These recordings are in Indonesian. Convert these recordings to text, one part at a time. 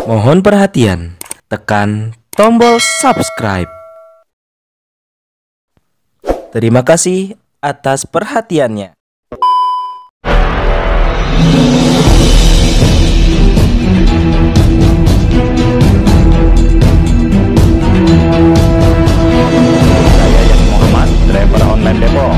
Mohon perhatian, tekan tombol subscribe. Terima kasih atas perhatiannya. Saya Yasin Muhammad, driver online Depok.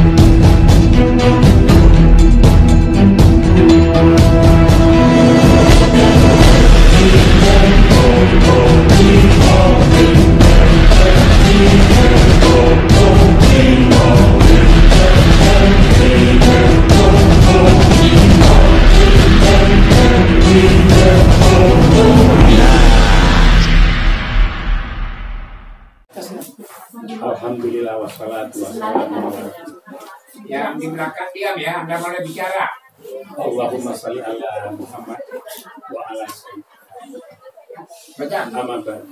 Alhamdulillah wassalatu wassalamu ala Yang di belakang diam ya, Anda mulai bicara. Allahumma sholli ala Muhammad wa ala Baca. Muhammad.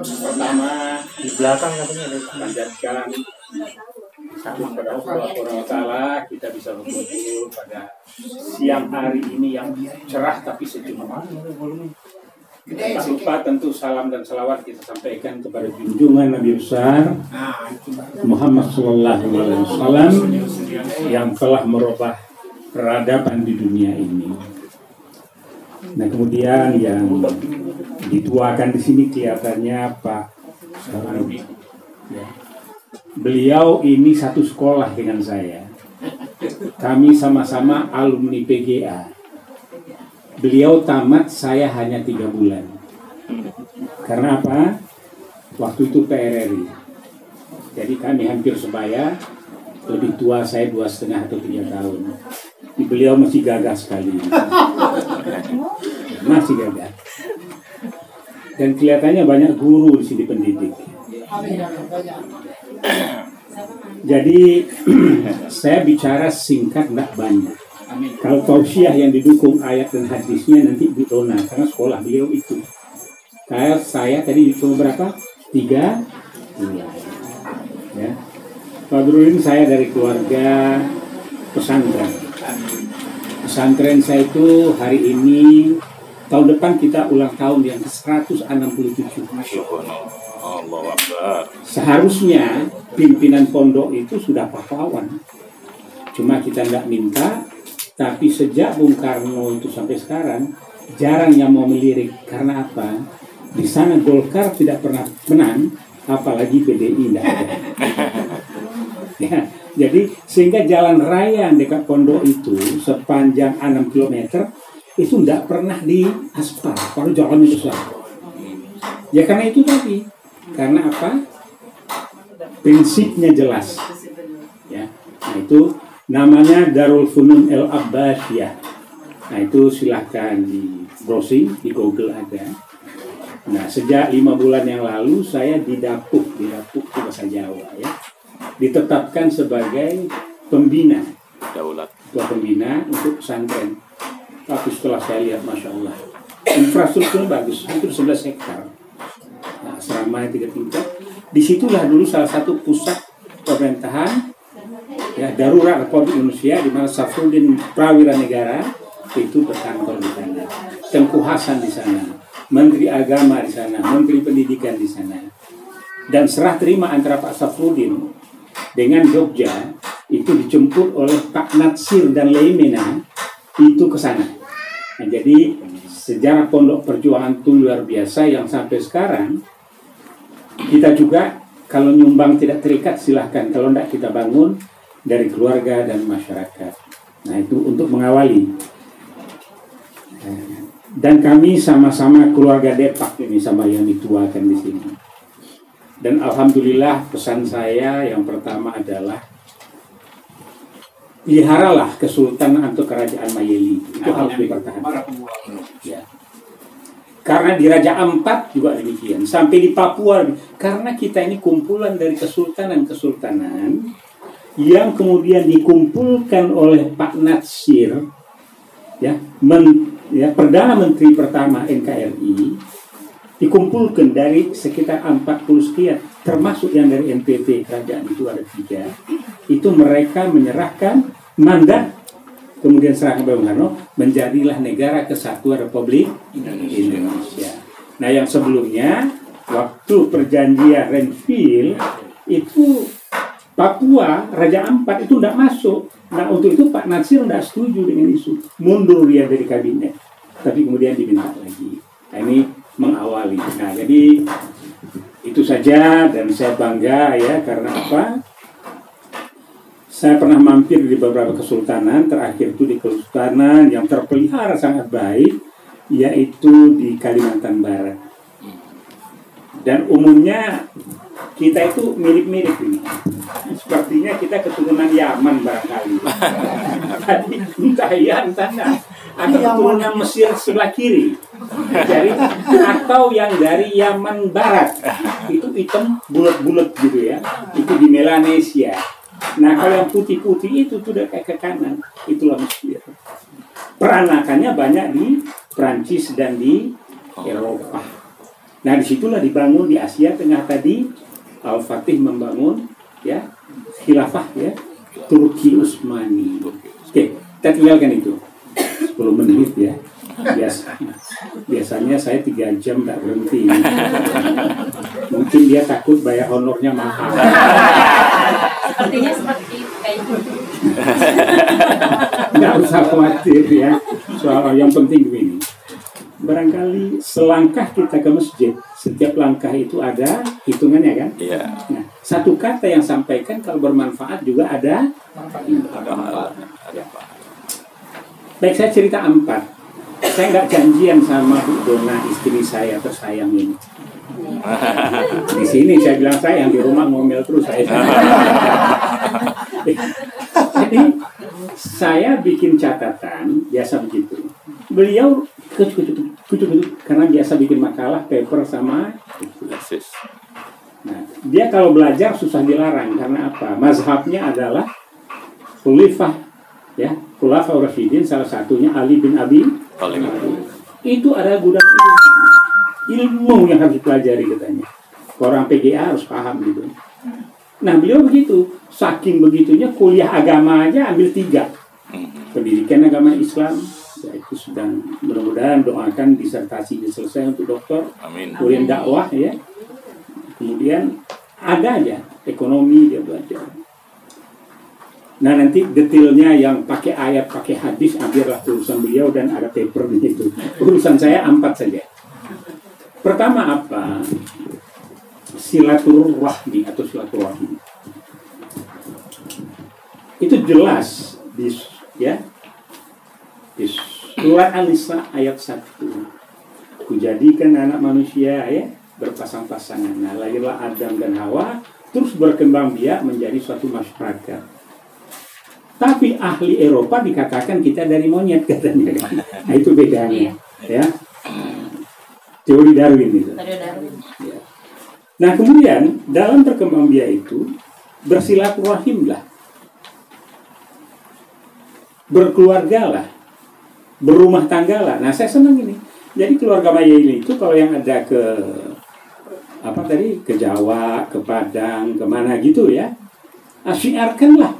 Pertama Di belakang katanya ada panjatkan kepada Allah Subhanahu wa taala kita bisa berkumpul pada siang hari ini yang cerah tapi sejuk. Tak lupa tentu salam dan salawat kita sampaikan kepada junjungan Nabi besar Muhammad Sallallahu Alaihi Wasallam yang telah merubah peradaban di dunia ini. Nah kemudian yang dituakan di sini kelihatannya Pak Sarudi. Ya. Beliau ini satu sekolah dengan saya. Kami sama-sama alumni PGA. Beliau tamat, saya hanya 3 bulan. Karena apa? Waktu itu PRRI. Jadi kami hampir sebaya. Lebih tua saya 2,5 atau 3 tahun. Beliau masih gagah sekali. Masih gagah. Dan kelihatannya banyak guru di sini pendidik. Jadi saya bicara singkat, tidak banyak. Kalau tausiah yang didukung ayat dan hadisnya nanti ditona karena sekolah beliau itu. Kayak saya tadi cuma berapa? 3 bulan. Ya. Pak Drulin saya dari keluarga pesantren. Pesantren saya itu hari ini tahun depan kita ulang tahun yang ke-167. Allahu Akbar. Seharusnya pimpinan pondok itu sudah pahlawan. Cuma kita tidak minta. Tapi sejak Bung Karno itu sampai sekarang jarang yang mau melirik. Karena apa? Di sana Golkar tidak pernah menang, apalagi PDI tidak ada. Ya, jadi sehingga jalan raya yang dekat pondok itu sepanjang 6 km itu tidak pernah diaspal, kalau jalannya besar. Ya karena itu tadi. Karena apa? Prinsipnya jelas. Ya, nah itu namanya Darul Funun El Abbasiyah. Nah itu silahkan di browsing, di Google ada. Nah sejak 5 bulan yang lalu saya didapuk itu bahasa Jawa ya. Ditetapkan sebagai pembina. Daulat. Ketua pembina untuk pesantren. Tapi setelah saya lihat Masya Allah. Infrastrukturnya bagus, hampir 11 hektar. Nah, asrama 3 tingkat. Disitulah dulu salah satu pusat pemerintahan ya darurat Republik Indonesia di mana Safruddin Prawira Negara itu berkantor di sana, Tengku Hasan di sana, Menteri Agama di sana, Menteri Pendidikan di sana, dan serah terima antara Pak Safruddin dengan Jogja itu dijemput oleh Pak Natsir dan Leimena itu ke sana. Nah, jadi sejarah Pondok Perjuangan itu luar biasa yang sampai sekarang kita juga kalau nyumbang tidak terikat silahkan, kalau tidak kita bangun dari keluarga dan masyarakat. Nah itu untuk mengawali. Dan kami sama-sama keluarga Depak ini sama yang dituakan di sini. Dan alhamdulillah pesan saya yang pertama adalah peliharalah kesultanan atau kerajaan Mayeli. Itu harus dipertahankan. Ya. Karena di Raja Ampat juga demikian. Sampai di Papua. Karena kita ini kumpulan dari kesultanan-kesultanan yang kemudian dikumpulkan oleh Pak Natsir, ya, Perdana Menteri pertama NKRI, dikumpulkan dari sekitar 40 sekian, termasuk yang dari NPT kerajaan itu ada 3. Itu mereka menyerahkan mandat kemudian serahkan Bung Karno, menjadilah Negara Kesatuan Republik Indonesia. Nah, yang sebelumnya waktu perjanjian Renville itu Papua Raja Ampat itu tidak masuk. Nah, untuk itu Pak Natsir tidak setuju dengan isu, mundur dia dari kabinet. Tapi kemudian diminta lagi. Nah, ini mengawali. Nah, jadi itu saja, dan saya bangga ya, karena apa? Saya pernah mampir di beberapa kesultanan, terakhir itu di kesultanan yang terpelihara sangat baik, yaitu di Kalimantan Barat. Dan umumnya kita itu mirip-mirip ini. Sepertinya kita keturunan Yaman barangkali. Tadi entah ya, entah atau keturunan Mesir sebelah kiri. Jadi atau yang dari Yaman Barat, itu hitam bulat-bulat gitu ya. Itu di Melanesia. Nah, kalau yang putih-putih itu sudah kayak ke kanan, itulah Mesir. Peranakannya banyak di Prancis dan di Eropa. Nah, disitulah dibangun di Asia Tengah tadi. Al-Fatih membangun ya khilafah ya Turki Utsmani. Oke, kita tinggalkan itu 10 menit ya. Biasanya saya 3 jam tak berhenti. Mungkin dia takut bayar honornya mahal. Sepertinya seperti kayak gitu. Nggak usah khawatir ya. Soal yang penting begini. Barangkali selangkah kita ke masjid, setiap langkah itu ada hitungannya kan? Iya. Nah, satu kata yang sampaikan kalau bermanfaat juga ada. Baik, saya cerita 4. Saya nggak janjian sama Bu Dona, istri saya tersayang ini. Di sini saya bilang sayang, di rumah ngomel terus saya. Jadi saya bikin catatan, biasa begitu. Beliau karena biasa bikin makalah, paper sama. Nah, dia kalau belajar susah dilarang karena apa? Mazhabnya adalah Khulafah, ya, Khulafah Rasyidin, salah satunya Ali bin Abi Thalib. Itu ada gudang ilmu yang harus dipelajari katanya. Orang PGA harus paham gitu. Nah, beliau begitu, saking begitunya kuliah agama aja ambil 3. Pendidikan agama Islam, yaitu sedang mudah-mudahan doakan disertasinya selesai untuk doktor. Amin. Kemudian dakwah ya. Kemudian ada aja ekonomi dia belajar. Nah, nanti detailnya yang pakai ayat, pakai hadis, ambillah urusan beliau dan ada paper begitu. Urusan saya 4 saja. Pertama apa? Silaturahmi atau silaturahim. Itu jelas di surat An-Nisa ayat 1. Kujadikan anak manusia ya berpasang-pasangan. Nah, lahirlah Adam dan Hawa, terus berkembang biak menjadi suatu masyarakat. Tapi ahli Eropa dikatakan kita dari monyet katanya. Nah, itu bedanya ya. Teori Darwin itu. Ya. Nah, kemudian dalam perkembangbiak itu bersilaturahimlah, berkeluargalah, berumah tanggalah. Nah, saya senang ini. Jadi keluarga Mayeli itu kalau yang ada ke ke Jawa, ke Padang, kemana gitu ya, syiarkanlah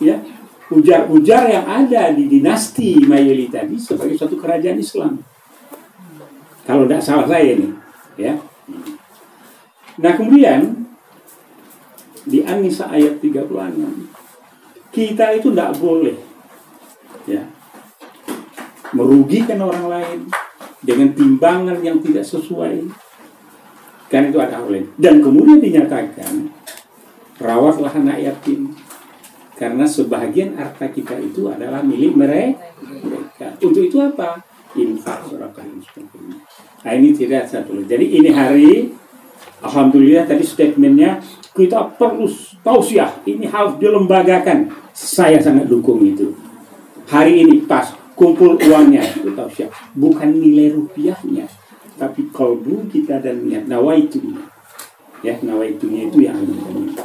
ya ujar-ujar yang ada di dinasti Mayeli tadi sebagai suatu kerajaan Islam. Kalau tidak salah saya ini, ya. Nah, kemudian di An-Nisa ayat 36, kita itu tidak boleh ya merugikan orang lain dengan timbangan yang tidak sesuai. Kan itu ada oleh. Dan kemudian dinyatakan rawatlah anak yatim. Karena sebagian harta kita itu adalah milik mereka. Untuk itu apa? Infak, sedekah dan sebagainya. Nah, ini tidak satu. Jadi ini hari, alhamdulillah tadi statementnya kita perlu tausiah. Ini harus dilembagakan. Saya sangat dukung itu. Hari ini pas kumpul uangnya itu tausiah. Bukan nilai rupiahnya, tapi kalbu kita dan niat nawaitunya. Ya, nawaitunya itu yang ini.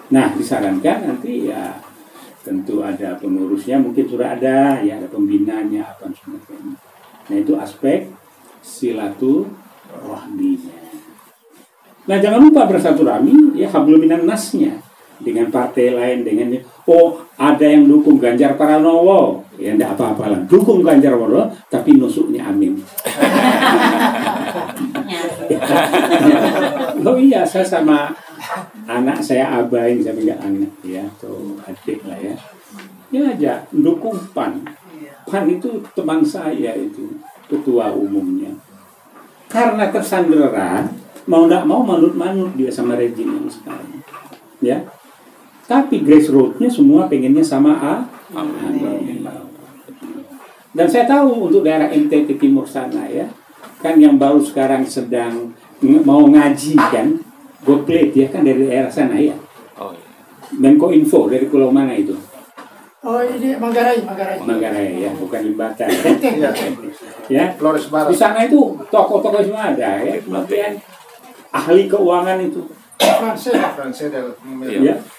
Nah, disarankan nanti ya tentu ada pengurusnya, mungkin sudah ada, ya ada pembinanya apa sebagainya. Nah, itu aspek silaturahminya. Nah, jangan lupa bersilaturahmi ya hablum minan nasnya. dengan partai lain, dengan ada yang dukung Ganjar Pranowo, ya enggak apa-apa lah, dukung Ganjar Pranowo tapi nusuknya Amin. Oh iya, saya sama anak saya abain, saya bilang anak ya, atau adik lah ya, ya aja dukung PAN. PAN itu teman saya itu, ketua umumnya. Karena tersandera, mau nggak mau manut-manut dia sama rejim yang sekarang, ya. Tapi grassroots-nya semua pengennya sama Amin. Dan saya tahu untuk daerah NTT Timur sana ya, kan yang baru sekarang sedang mau ngaji kan, Goplate ya kan dari daerah sana ya. Menko Info dari pulau mana itu? Oh ini Manggarai ya, bukan Limbatan. Ya, Flores Barat. di sana itu tokoh-tokoh semua ada ya, kemudian ahli keuangan itu. Ya,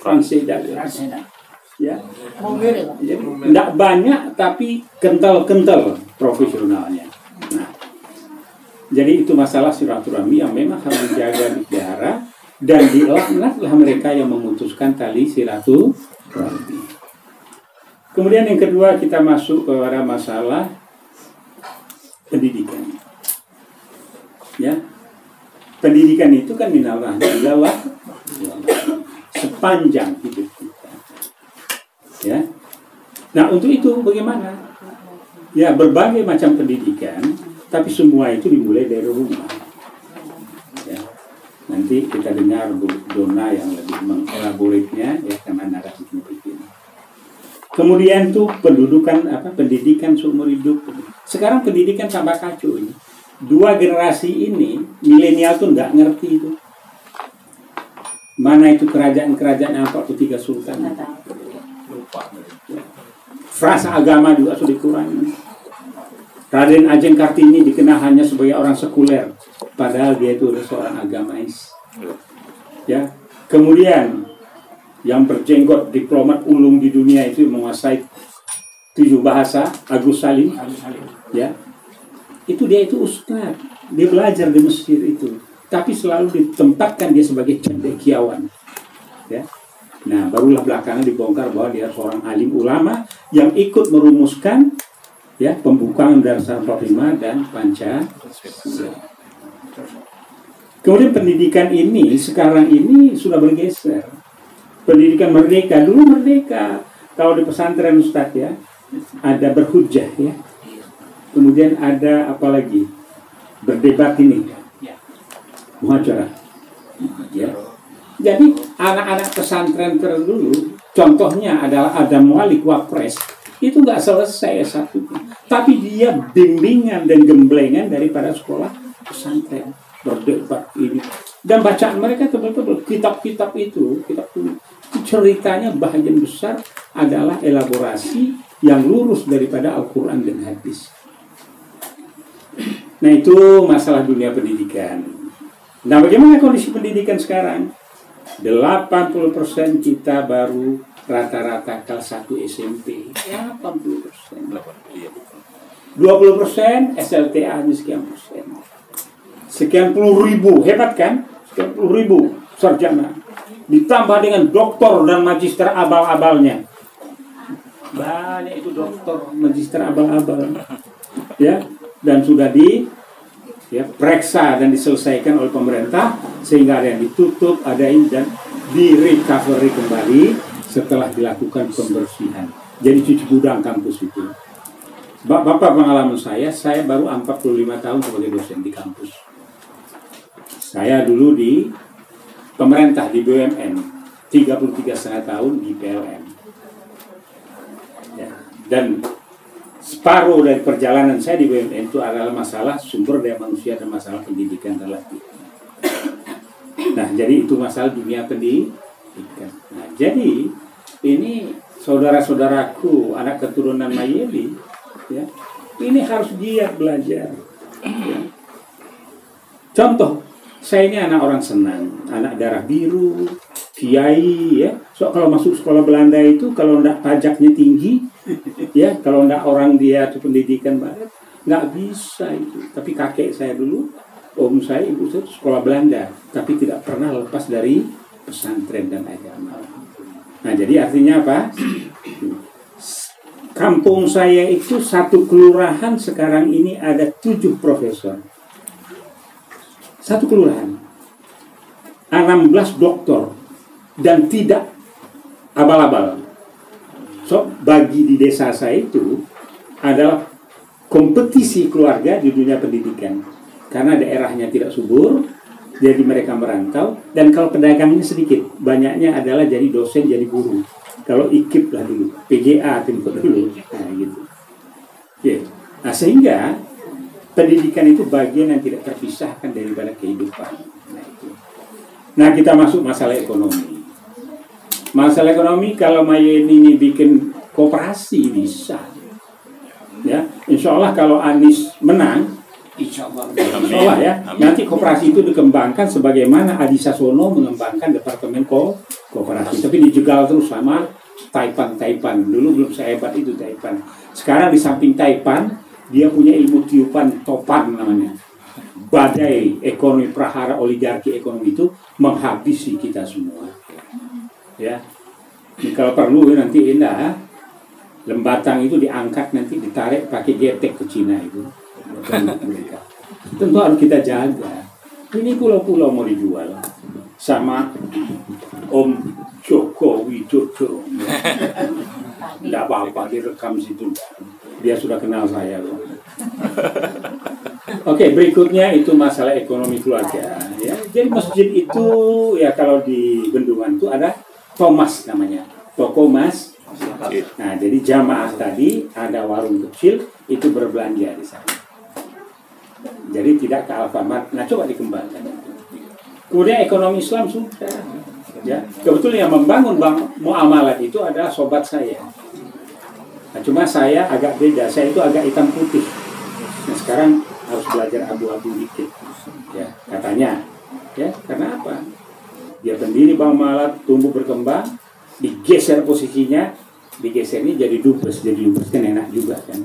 Franseda. Ya, jadi tidak banyak tapi kental-kental profesionalnya. Nah, jadi itu masalah silaturahmi yang memang harus dijaga, dipelihara, dan dilaknatlah mereka yang memutuskan tali silaturahmi. Kemudian yang kedua kita masuk kepada masalah pendidikan. Ya, pendidikan itu kan minallah ilallah sepanjang hidup kita. Ya. Nah, untuk itu bagaimana? Ya, berbagai macam pendidikan, tapi semua itu dimulai dari rumah. Ya. Nanti kita dengar Bu Dona yang lebih mengelaboratnya ya, karena narasinya begini. Kemudian tuh pendidikan seumur hidup. Sekarang pendidikan tambah kacau ini. 2 generasi ini, milenial tuh nggak ngerti itu. Mana itu kerajaan-kerajaan yang 43 sultan. Frasa agama juga sudah dikurangi. Raden Ajeng Kartini dikenal hanya sebagai orang sekuler, padahal dia itu seorang agamais. Ya, kemudian yang berjenggot diplomat ulung di dunia itu menguasai 7 bahasa, Agus Salim. Ya, itu dia itu ustaz, dia belajar di Mesir itu, tapi selalu ditempatkan dia sebagai cendekiawan. Ya. Nah, barulah belakangan dibongkar bahwa dia seorang alim ulama yang ikut merumuskan ya pembukaan dasar 45 dan Pancasila. Kemudian pendidikan ini sekarang ini sudah bergeser. Pendidikan merdeka, dulu merdeka. Kalau di pesantren Ustaz ya, ada berhujjah ya. Kemudian ada apa lagi? Berdebat ini. Muhajarah. Ya. Jadi anak-anak pesantren terdulu, contohnya adalah ada mualik wapres, itu nggak selesai satu, tapi dia bimbingan dan gemblengan daripada sekolah pesantren berdebat ini, dan bacaan mereka tebel-tebel. Kitab-kitab itu ceritanya bagian besar adalah elaborasi yang lurus daripada Al-Quran dan hadis. Nah, itu masalah dunia pendidikan. Nah, bagaimana kondisi pendidikan sekarang? 80% kita baru rata-rata kelas 1 SMP. 80%. 20% SLTA-nya sekian persen. Sekian puluh ribu, hebat kan? Sekian puluh ribu sarjana. Ditambah dengan doktor dan magister abal-abalnya. Banyak itu doktor, magister abal-abal. Ya, dan sudah periksa dan diselesaikan oleh pemerintah, sehingga ada yang ditutup, ada yang dan di recovery kembali setelah dilakukan pembersihan. Jadi cuci gudang kampus itu. Bapak pengalaman saya baru 45 tahun sebagai dosen di kampus. Saya dulu di pemerintah di BUMN, 33,5 tahun di PLN. Ya, dan separuh dari perjalanan saya di BUMN itu adalah masalah sumber daya manusia dan masalah pendidikan relatif. Nah, jadi itu masalah dunia pendidikan. Nah, jadi ini saudara-saudaraku, anak keturunan Mayeli, ya, ini harus giat belajar. Ya. Contoh, saya ini anak orang senang, anak darah biru, kiai, ya. So kalau masuk sekolah Belanda itu, kalau enggak pajaknya tinggi, ya, kalau enggak orang dia itu pendidikan barat, nggak bisa itu. Tapi kakek saya dulu, om saya, ibu saya sekolah Belanda, tapi tidak pernah lepas dari pesantren dan agama. Nah, jadi artinya apa? Kampung saya itu satu kelurahan sekarang ini ada 7 profesor. Satu kelurahan. 16 doktor. Dan tidak abal-abal. So, bagi di desa saya itu adalah kompetisi keluarga di dunia pendidikan. Karena daerahnya tidak subur, jadi mereka merantau. Dan kalau pedagangnya sedikit, banyaknya adalah jadi dosen, jadi guru. Kalau IKIP lah dulu, PGA tempat dulu, nah gitu. Ya. Nah, sehingga pendidikan itu bagian yang tidak terpisahkan daripada kehidupan. Nah, kita masuk masalah ekonomi. Masalah ekonomi, kalau Mayeni ini bikin koperasi bisa. Ya, insya Allah kalau Anies menang, insya Allah ya, nanti koperasi itu dikembangkan sebagaimana Adi Sasono mengembangkan departemen koperasi. Tapi dijegal terus sama Taipan. Dulu belum sehebat itu Taipan. Sekarang di samping Taipan, dia punya ilmu tiupan topan namanya. Badai ekonomi prahara oligarki ekonomi itu menghabisi kita semua. Ya, ini kalau perlu nanti indah Lembatang itu diangkat nanti ditarik pakai getek ke Cina itu. Tentu harus kita jaga. Ini pulau-pulau mau dijual sama Om Joko Widodo. Tidak apa-apa direkam situ. Dia sudah kenal saya loh. Oke, berikutnya itu masalah ekonomi keluarga. Ya, jadi masjid itu ya kalau di Bendungan itu ada Thomas namanya, toko Mas. Nah, jadi jamaah tadi ada warung kecil itu berbelanja di sana. Jadi tidak ke Alfamart. Nah, coba dikembangkan. Kemudian ekonomi Islam sudah. Ya, kebetulan yang membangun bank muamalat itu adalah sobat saya. Nah, cuma saya agak beda. Saya itu agak hitam putih. Nah, sekarang harus belajar abu-abu dikit. Ya, katanya. Ya, karena apa? Dia pendiri bank muamalat, tumbuh berkembang, digeser posisinya, digeser ini jadi dubes kan enak juga kan.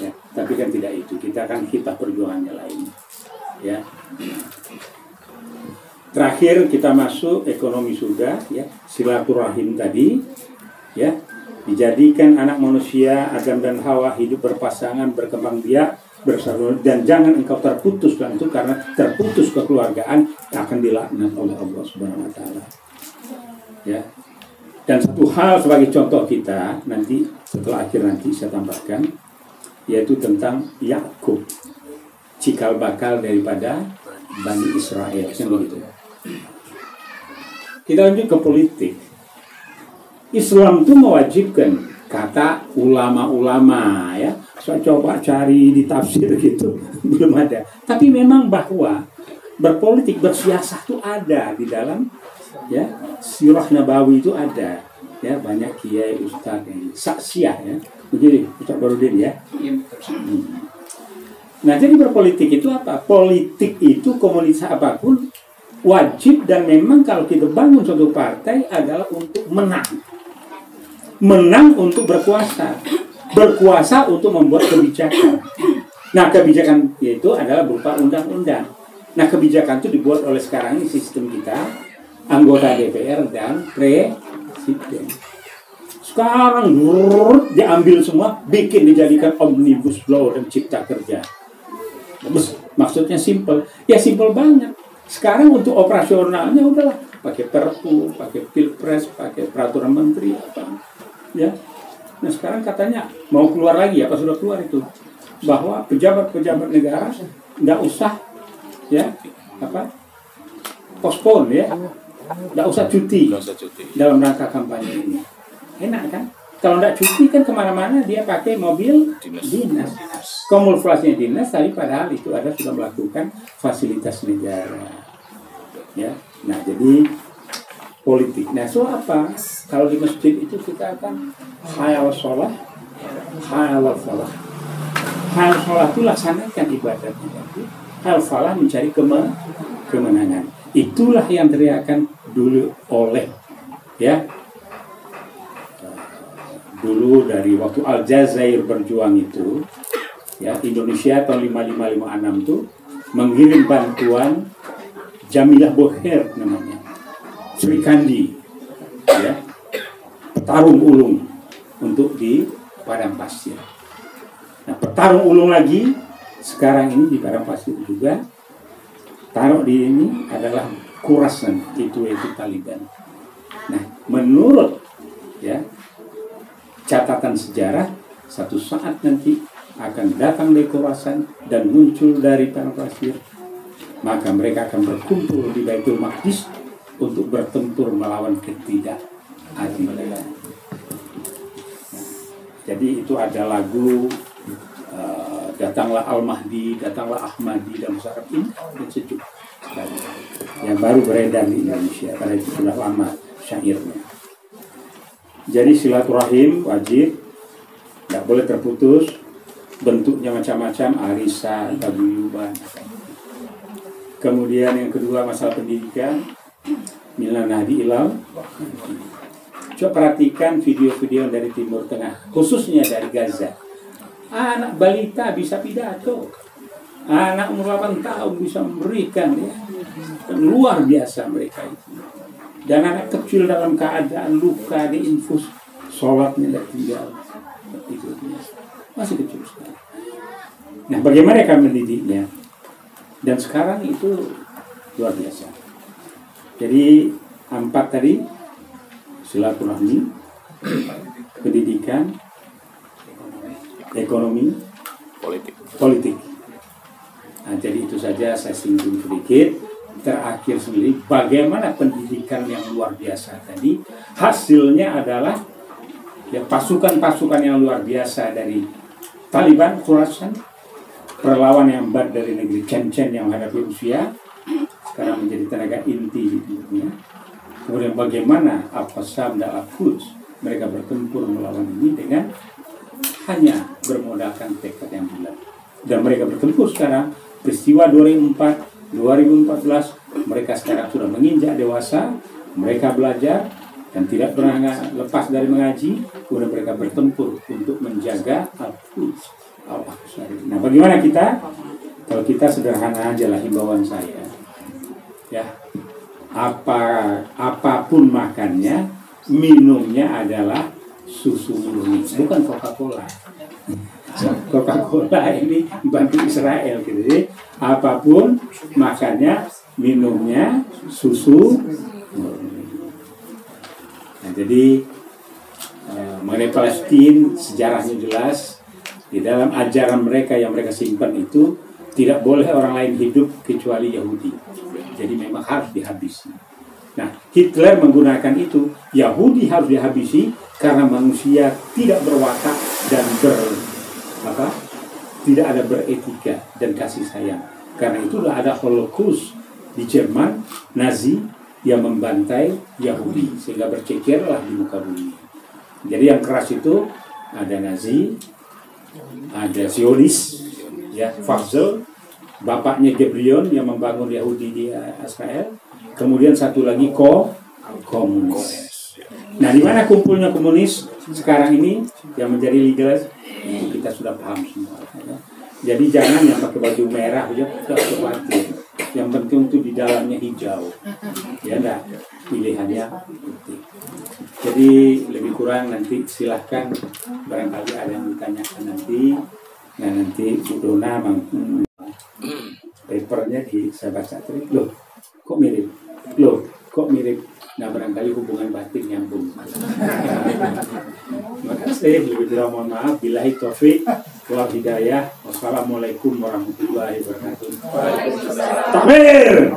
Ya, tapi kan tidak itu. Kita kan kita perjuangannya lain. Ya. Terakhir kita masuk ekonomi sudah, ya, silaturahim tadi, ya, dijadikan anak manusia Adam dan Hawa hidup berpasangan, berkembang biak, bersama, dan jangan engkau terputus dan itu karena terputus kekeluargaan akan dilaknat oleh Allah Subhanahu Wa Taala. Ya. Dan satu hal sebagai contoh kita nanti setelah akhir nanti saya tambahkan yaitu tentang Yakub, cikal bakal daripada Bani Israel, gitu. Kita lanjut ke politik. Islam itu mewajibkan kata ulama-ulama ya. Saya coba cari di tafsir gitu, belum ada. Tapi memang bahwa berpolitik, bersiasat itu ada di dalam ya sirah Nabawi itu ada ya, banyak kiai ustaz yang saksiah ya. Begini Ustaz Barudin ya. Nah, jadi berpolitik itu apa? Politik itu komunitas apapun wajib dan memang kalau kita bangun suatu partai adalah untuk menang. Menang untuk berkuasa. Berkuasa untuk membuat kebijakan. Nah, kebijakan itu adalah berupa undang-undang. Nah, kebijakan itu dibuat oleh sekarang ini sistem kita, anggota DPR dan presiden. Sekarang diambil semua, dijadikan omnibus law dan cipta kerja. Maksudnya simple. Ya simple banget. Sekarang untuk operasionalnya udahlah pakai perpu, pakai pilpres, pakai peraturan menteri apa. Ya. Nah, sekarang katanya mau keluar lagi apa sudah keluar itu bahwa pejabat-pejabat negara nggak usah ya apa postpone ya, nggak usah cuti dalam rangka kampanye ini. Enak kan? Kalau nggak cuti kan kemana-mana dia pakai mobil dinas. Kamuflasenya dinas tadi padahal itu ada sudah melakukan fasilitas negara. Ya, nah jadi politik. Nah, so apa? Kalau di masjid itu kita akan hayal sholat, hayal falah. Hayal sholat itu laksanakan ibadahnya. Hayal falah mencari kemenangan. Itulah yang teriakan dulu oleh ya. Dulu dari waktu Aljazair berjuang itu, ya Indonesia tahun 5556 itu mengirim bantuan Jamilah Boher namanya, Sri Kandi, ya petarung ulung untuk di padang pasir. Nah, petarung ulung lagi sekarang ini di padang pasir juga. Taruh di ini adalah Khorasan, itu Taliban. Nah, menurut ya catatan sejarah, satu saat nanti akan datang dari Khorasan dan muncul dari padang pasir, maka mereka akan berkumpul di Baitul Maqdis untuk bertempur melawan ketidakadilan. Jadi itu ada lagu datanglah Al-Mahdi, datanglah Ahmadi dan Musarraf ini dan sejuk yang baru beredar di Indonesia, karena itu sudah lama syairnya. Jadi silaturahim wajib, tidak boleh terputus, bentuknya macam-macam, arisan, paguyuban. Kemudian yang kedua masalah pendidikan, minan nahdi ilal. Coba perhatikan video-video dari Timur Tengah, khususnya dari Gaza. Anak balita bisa pidato, anak umur 8 tahun bisa memberikan, ya, luar biasa mereka itu. Dan anak kecil dalam keadaan luka diinfus, sholatnya tidak tinggal, itu masih kecil sekali. Nah, bagaimana kami mendidiknya? Dan sekarang itu luar biasa. Jadi 4 tadi, silaturahmi, pendidikan, ekonomi, politik. Nah, jadi itu saja saya singgung sedikit. Terakhir sendiri, bagaimana pendidikan yang luar biasa tadi, hasilnya adalah ya pasukan-pasukan yang luar biasa dari Taliban, Khorasan, perlawan yang hebat dari negeri Chechen yang menghadapi Rusia, sekarang menjadi tenaga inti di dunia. Kemudian bagaimana Al-Qassam dan Al-Quds mereka bertempur melawan ini dengan hanya bermodalkan tekad yang bulat. Dan mereka bertempur sekarang, peristiwa 2014, mereka sekarang sudah menginjak dewasa, mereka belajar dan tidak pernah lepas dari mengaji, kemudian mereka bertempur untuk menjaga Al-Quds, Al-Aqsa. Nah, bagaimana kita? Kalau kita sederhana aja lah himbauan saya. Ya, apapun makannya, minumnya adalah susu murni, bukan Coca-Cola. Coca-Cola ini bantu Israel gitu. Jadi apapun makannya, minumnya susu murni. Nah, jadi mengenai Palestina sejarahnya jelas. Di dalam ajaran mereka yang mereka simpan itu tidak boleh orang lain hidup kecuali Yahudi. Jadi memang harus dihabisi. Nah, Hitler menggunakan itu, Yahudi harus dihabisi karena manusia tidak berwatak dan tidak ada beretika dan kasih sayang. Karena itulah ada Holocaust di Jerman, Nazi yang membantai Yahudi sehingga bercekirlah di muka bumi. Jadi yang keras itu ada Nazi, ada Zionis, ya, Fazel, bapaknya Gebrion yang membangun Yahudi di Israel. Kemudian satu lagi komunis. Nah, di mana kumpulnya komunis sekarang ini yang menjadi legal? Itu kita sudah paham semua. Ya. Jadi jangan yang pakai baju merah aja tidak khawatir. Yang penting itu di dalamnya hijau. Ya enggak, pilihannya putih. Jadi lebih kurang nanti silahkan barangkali ada yang ditanyakan nanti. Nah, nanti Bu Dona papernya saya baca tadi. Loh, kok mirip? Nah, barangkali hubungan batin nyambung. Terima kasih. Lebih kurang mohon maaf. Billahi taufik wal hidayah. Wassalamualaikum warahmatullahi wabarakatuh. Takbir!